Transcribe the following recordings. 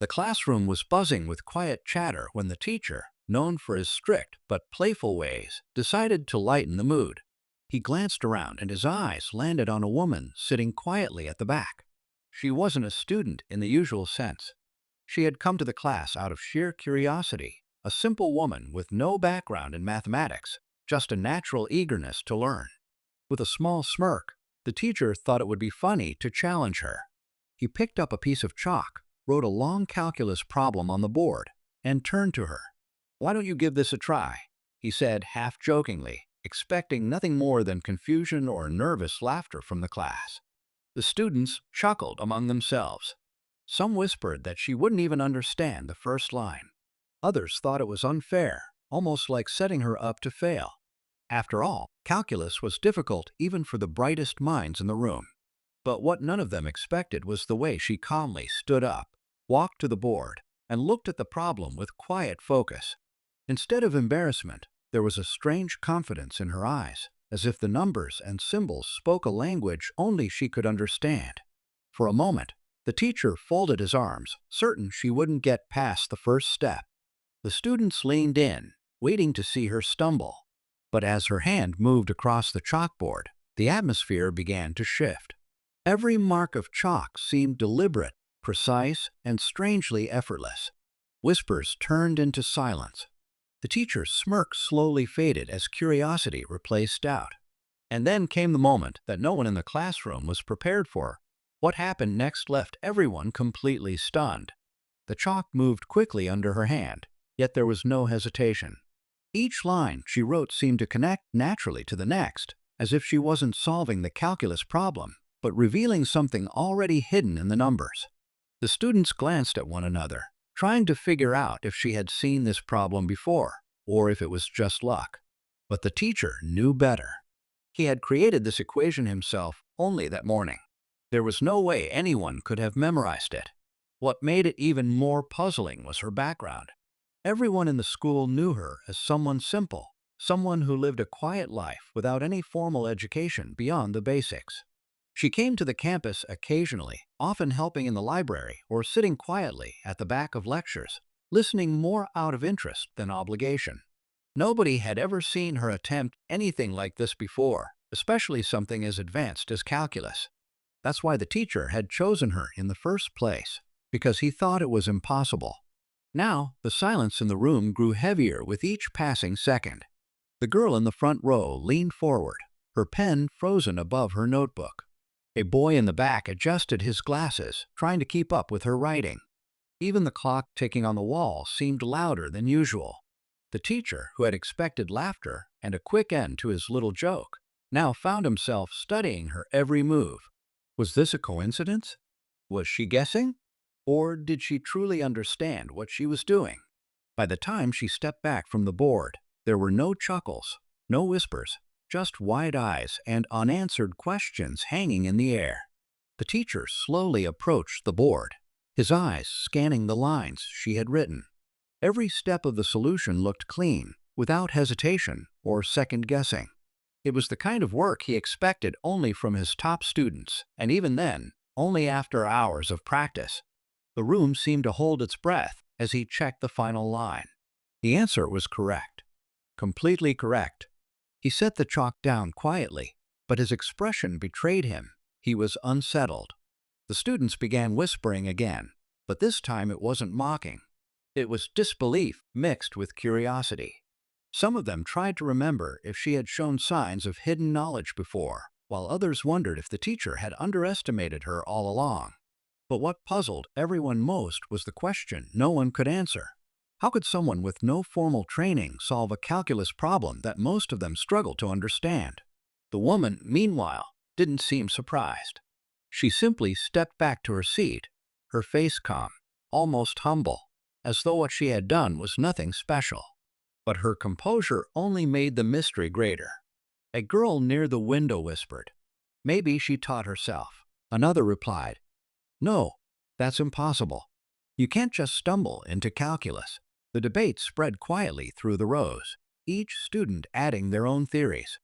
The classroom was buzzing with quiet chatter when the teacher, known for his strict but playful ways, decided to lighten the mood. He glanced around and his eyes landed on a woman sitting quietly at the back. She wasn't a student in the usual sense. She had come to the class out of sheer curiosity, a simple woman with no background in mathematics, just a natural eagerness to learn. With a small smirk, the teacher thought it would be funny to challenge her. He picked up a piece of chalk, wrote a long calculus problem on the board, and turned to her. "Why don't you give this a try?" he said half-jokingly, expecting nothing more than confusion or nervous laughter from the class. The students chuckled among themselves. Some whispered that she wouldn't even understand the first line. Others thought it was unfair, almost like setting her up to fail. After all, calculus was difficult even for the brightest minds in the room. But what none of them expected was the way she calmly stood up, walked to the board, and looked at the problem with quiet focus. Instead of embarrassment, there was a strange confidence in her eyes, as if the numbers and symbols spoke a language only she could understand. For a moment, the teacher folded his arms, certain she wouldn't get past the first step. The students leaned in, waiting to see her stumble. But as her hand moved across the chalkboard, the atmosphere began to shift. Every mark of chalk seemed deliberate, precise, and strangely effortless. Whispers turned into silence. The teacher's smirk slowly faded as curiosity replaced doubt. And then came the moment that no one in the classroom was prepared for. What happened next left everyone completely stunned. The chalk moved quickly under her hand, yet there was no hesitation. Each line she wrote seemed to connect naturally to the next, as if she wasn't solving the calculus problem, but revealing something already hidden in the numbers. The students glanced at one another, trying to figure out if she had seen this problem before, or if it was just luck. But the teacher knew better. He had created this equation himself only that morning. There was no way anyone could have memorized it. What made it even more puzzling was her background. Everyone in the school knew her as someone simple, someone who lived a quiet life without any formal education beyond the basics. She came to the campus occasionally, often helping in the library or sitting quietly at the back of lectures, listening more out of interest than obligation. Nobody had ever seen her attempt anything like this before, especially something as advanced as calculus. That's why the teacher had chosen her in the first place, because he thought it was impossible. Now, the silence in the room grew heavier with each passing second. The girl in the front row leaned forward, her pen frozen above her notebook. A boy in the back adjusted his glasses, trying to keep up with her writing. Even the clock ticking on the wall seemed louder than usual. The teacher, who had expected laughter and a quick end to his little joke, now found himself studying her every move. Was this a coincidence? Was she guessing? Or did she truly understand what she was doing? By the time she stepped back from the board, there were no chuckles, no whispers, just wide eyes and unanswered questions hanging in the air. The teacher slowly approached the board, his eyes scanning the lines she had written. Every step of the solution looked clean, without hesitation or second-guessing. It was the kind of work he expected only from his top students, and even then, only after hours of practice. The room seemed to hold its breath as he checked the final line. The answer was correct. Completely correct. He set the chalk down quietly, but his expression betrayed him. He was unsettled. The students began whispering again, but this time it wasn't mocking. It was disbelief mixed with curiosity. Some of them tried to remember if she had shown signs of hidden knowledge before, while others wondered if the teacher had underestimated her all along. But what puzzled everyone most was the question no one could answer. How could someone with no formal training solve a calculus problem that most of them struggled to understand? The woman, meanwhile, didn't seem surprised. She simply stepped back to her seat, her face calm, almost humble, as though what she had done was nothing special. But her composure only made the mystery greater. A girl near the window whispered, "Maybe she taught herself." Another replied, "No, that's impossible. You can't just stumble into calculus." The debate spread quietly through the rows, each student adding their own theories.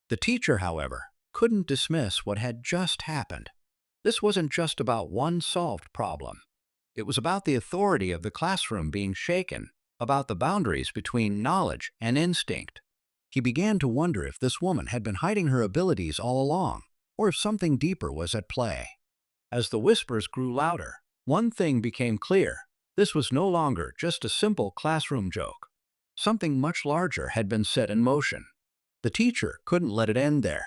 The teacher, however, couldn't dismiss what had just happened. This wasn't just about one solved problem. It was about the authority of the classroom being shaken, about the boundaries between knowledge and instinct. He began to wonder if this woman had been hiding her abilities all along, or if something deeper was at play. As the whispers grew louder, one thing became clear. This was no longer just a simple classroom joke. Something much larger had been set in motion. The teacher couldn't let it end there.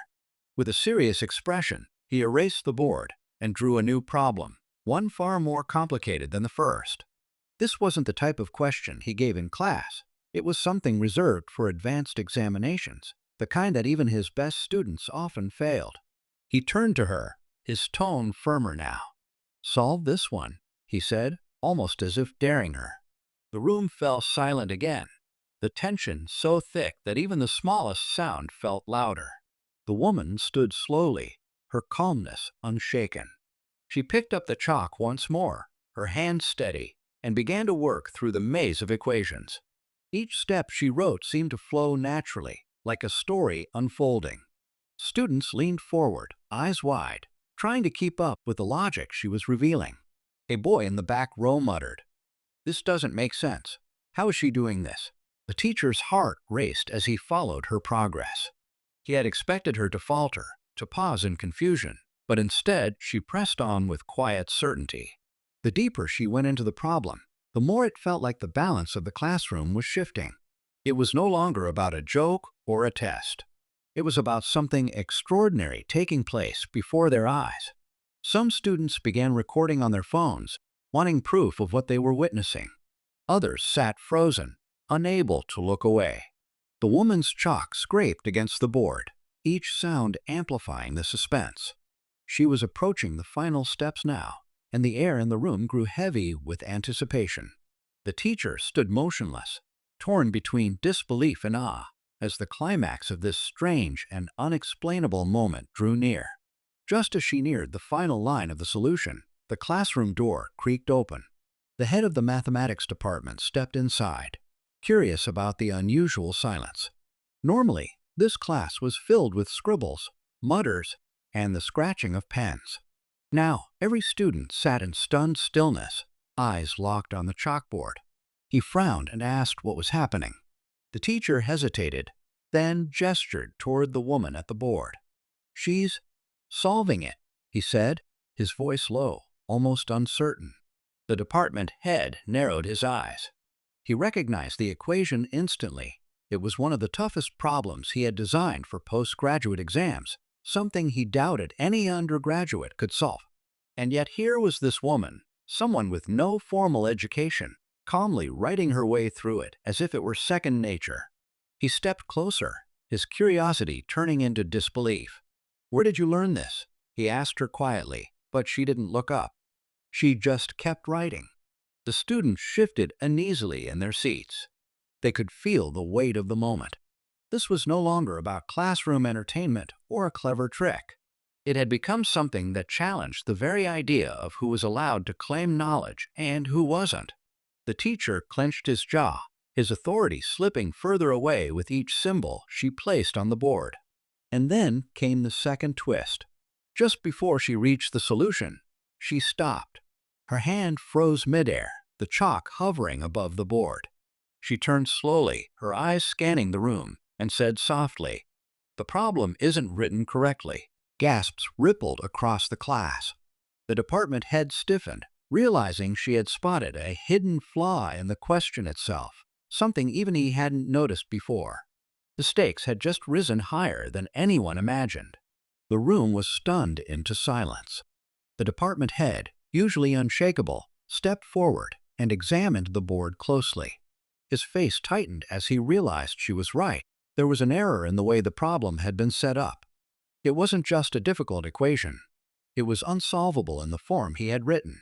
With a serious expression, he erased the board and drew a new problem, one far more complicated than the first. This wasn't the type of question he gave in class. It was something reserved for advanced examinations, the kind that even his best students often failed. He turned to her, his tone firmer now. "Solve this one," he said, almost as if daring her. The room fell silent again, the tension so thick that even the smallest sound felt louder. The woman stood slowly, her calmness unshaken. She picked up the chalk once more, her hand steady, and began to work through the maze of equations. Each step she wrote seemed to flow naturally, like a story unfolding. Students leaned forward, eyes wide, trying to keep up with the logic she was revealing. A boy in the back row muttered, "This doesn't make sense. How is she doing this?" The teacher's heart raced as he followed her progress. He had expected her to falter, to pause in confusion, but instead she pressed on with quiet certainty. The deeper she went into the problem, the more it felt like the balance of the classroom was shifting. It was no longer about a joke or a test. It was about something extraordinary taking place before their eyes. Some students began recording on their phones, wanting proof of what they were witnessing. Others sat frozen, unable to look away. The woman's chalk scraped against the board, each sound amplifying the suspense. She was approaching the final steps now, and the air in the room grew heavy with anticipation. The teacher stood motionless, torn between disbelief and awe, as the climax of this strange and unexplainable moment drew near. Just as she neared the final line of the solution, the classroom door creaked open. The head of the mathematics department stepped inside, curious about the unusual silence. Normally, this class was filled with scribbles, mutters, and the scratching of pens. Now, every student sat in stunned stillness, eyes locked on the chalkboard. He frowned and asked what was happening. The teacher hesitated, then gestured toward the woman at the board. "She's solving it," he said, his voice low, almost uncertain. The department head narrowed his eyes. He recognized the equation instantly. It was one of the toughest problems he had designed for postgraduate exams, something he doubted any undergraduate could solve. And yet here was this woman, someone with no formal education, calmly writing her way through it as if it were second nature. He stepped closer, his curiosity turning into disbelief. "Where did you learn this?" he asked her quietly, but she didn't look up. She just kept writing. The students shifted uneasily in their seats. They could feel the weight of the moment. This was no longer about classroom entertainment or a clever trick. It had become something that challenged the very idea of who was allowed to claim knowledge and who wasn't. The teacher clenched his jaw, his authority slipping further away with each symbol she placed on the board. And then came the second twist. Just before she reached the solution, she stopped. Her hand froze midair, the chalk hovering above the board. She turned slowly, her eyes scanning the room, and said softly, "The problem isn't written correctly." Gasps rippled across the class. The department head stiffened, realizing she had spotted a hidden flaw in the question itself, something even he hadn't noticed before. The stakes had just risen higher than anyone imagined. The room was stunned into silence. The department head, usually unshakable, stepped forward and examined the board closely. His face tightened as he realized she was right. There was an error in the way the problem had been set up. It wasn't just a difficult equation. It was unsolvable in the form he had written.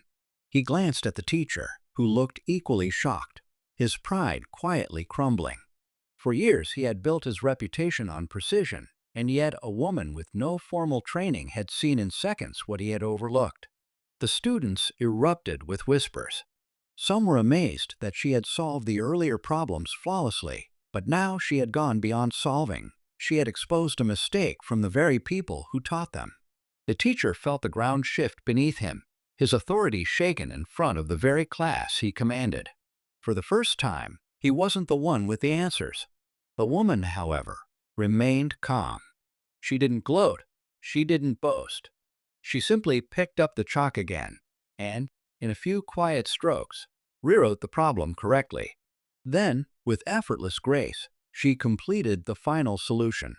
He glanced at the teacher, who looked equally shocked, his pride quietly crumbling. For years he had built his reputation on precision, and yet a woman with no formal training had seen in seconds what he had overlooked. The students erupted with whispers. Some were amazed that she had solved the earlier problems flawlessly, but now she had gone beyond solving. She had exposed a mistake from the very people who taught them. The teacher felt the ground shift beneath him, his authority shaken in front of the very class he commanded. For the first time, he wasn't the one with the answers. The woman, however, remained calm. She didn't gloat. She didn't boast. She simply picked up the chalk again and, in a few quiet strokes, rewrote the problem correctly. Then, with effortless grace, she completed the final solution.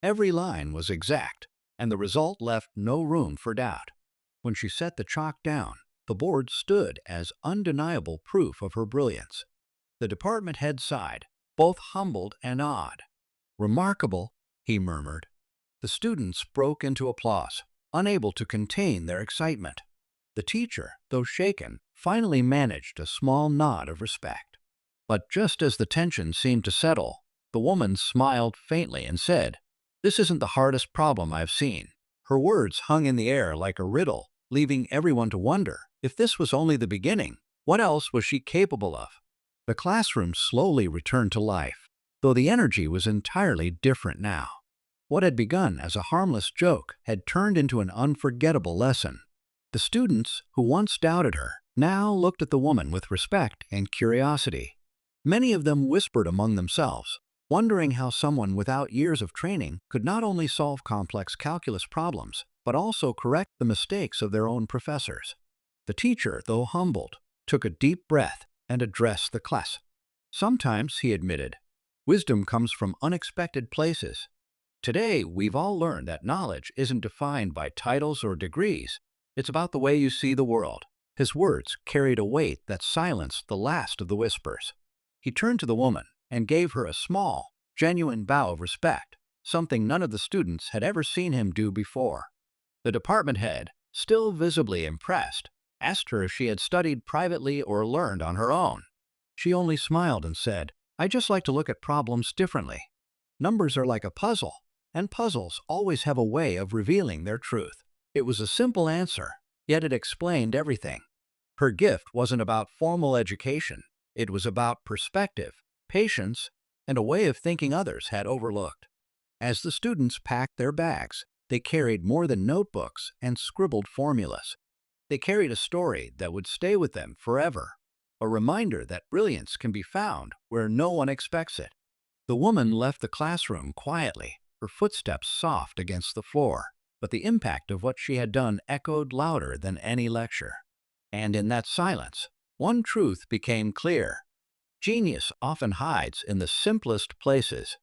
Every line was exact, and the result left no room for doubt. When she set the chalk down, the board stood as undeniable proof of her brilliance. The department head sighed, both humbled and awed. "Remarkable," he murmured. The students broke into applause, unable to contain their excitement. The teacher, though shaken, finally managed a small nod of respect. But just as the tension seemed to settle, the woman smiled faintly and said, "This isn't the hardest problem I've seen." Her words hung in the air like a riddle, leaving everyone to wonder if this was only the beginning. What else was she capable of? The classroom slowly returned to life, though the energy was entirely different now. What had begun as a harmless joke had turned into an unforgettable lesson. The students, who once doubted her, now looked at the woman with respect and curiosity. Many of them whispered among themselves, wondering how someone without years of training could not only solve complex calculus problems, but also correct the mistakes of their own professors. The teacher, though humbled, took a deep breath and addressed the class. "Sometimes," he admitted, "wisdom comes from unexpected places. Today, we've all learned that knowledge isn't defined by titles or degrees. It's about the way you see the world." His words carried a weight that silenced the last of the whispers. He turned to the woman and gave her a small, genuine bow of respect, something none of the students had ever seen him do before. The department head, still visibly impressed, asked her if she had studied privately or learned on her own. She only smiled and said, "I just like to look at problems differently. Numbers are like a puzzle, and puzzles always have a way of revealing their truth." It was a simple answer, yet it explained everything. Her gift wasn't about formal education. It was about perspective, patience, and a way of thinking others had overlooked. As the students packed their bags, they carried more than notebooks and scribbled formulas. They carried a story that would stay with them forever, a reminder that brilliance can be found where no one expects it. The woman left the classroom quietly, her footsteps soft against the floor, but the impact of what she had done echoed louder than any lecture. And in that silence, one truth became clear. Genius often hides in the simplest places.